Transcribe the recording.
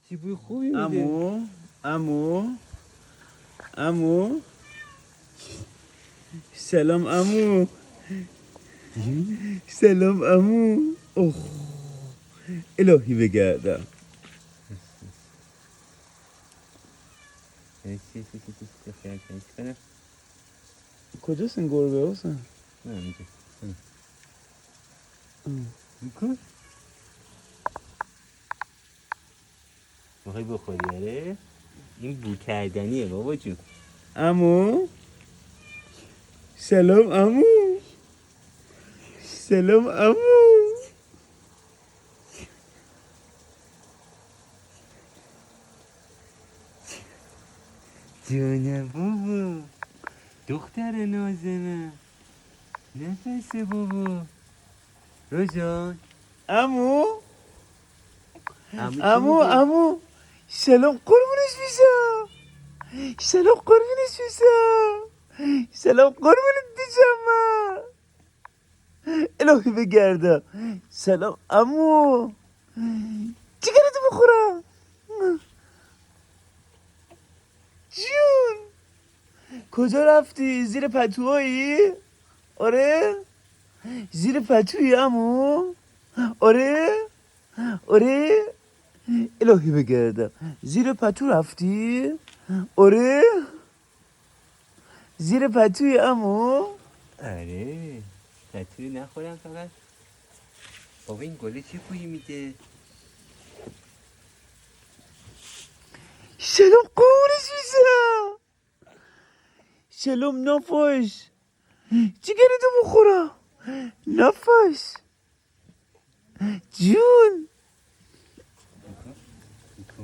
چی بوی خوبی میده. امو سلام امو. سلام امو. اوه الهی بگردم. کجاست این گربه حسن؟ نه اینجا بکن. میخوای بخوری آره؟ این بو کردنیه بابا جون. امو سلام امو. سلام امو. جانم بابا دختر نازنم نفسه بابا روزان امو امو امو سلام قربونش میشم. سلام قربونش میشم. سلام قربونت میشم من. الهی بگردم. سلام امو. چیکارتو بخورم جون؟ کجا رفتی؟ زیر پتوهایی؟ آره؟ زیر پتویی امو؟ آره؟ آره؟ الهی بگردم. زیر پتو رفتی؟ آره؟ زیر پتوی امو؟ آره پتوی نخورم فقط. بابا این گله چه بویی میده؟ سلام قربونش میشم. سلام نفاش. چیکارتو بخورم نفاش جون؟